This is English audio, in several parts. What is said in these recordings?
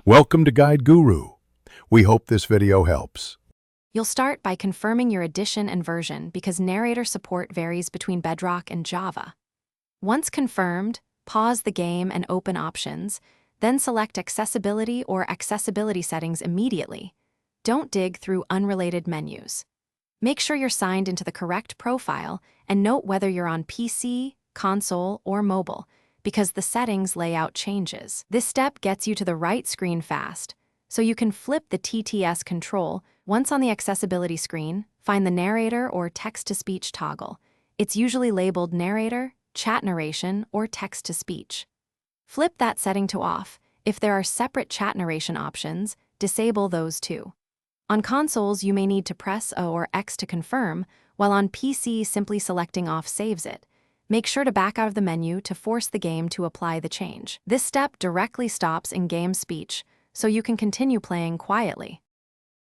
Welcome to Guide Guru. We hope this video helps. You'll start by confirming your edition and version because narrator support varies between Bedrock and Java. Once confirmed, pause the game and open Options, then select Accessibility or Accessibility Settings immediately. Don't dig through unrelated menus. Make sure you're signed into the correct profile and note whether you're on PC, console, or mobile, because the settings layout changes. This step gets you to the right screen fast, so you can flip the TTS control. Once on the accessibility screen, find the narrator or text-to-speech toggle. It's usually labeled narrator, chat narration, or text-to-speech. Flip that setting to off. If there are separate chat narration options, disable those too. On consoles, you may need to press O or X to confirm, while on PC, simply selecting off saves it. Make sure to back out of the menu to force the game to apply the change. This step directly stops in-game speech, so you can continue playing quietly.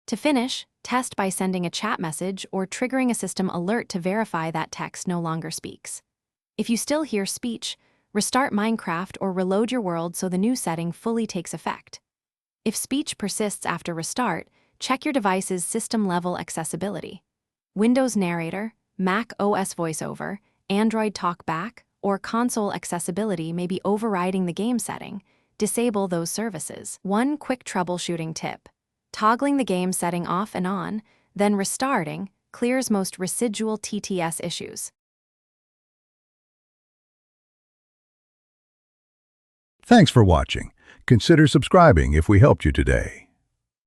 To finish, test by sending a chat message or triggering a system alert to verify that text no longer speaks. If you still hear speech, restart Minecraft or reload your world so the new setting fully takes effect. If speech persists after restart, check your device's system-level accessibility. Windows Narrator, Mac OS VoiceOver, Android TalkBack, or console accessibility may be overriding the game setting. Disable those services. One quick troubleshooting tip: toggling the game setting off and on, then restarting, clears most residual TTS issues. Thanks for watching. Consider subscribing if we helped you today.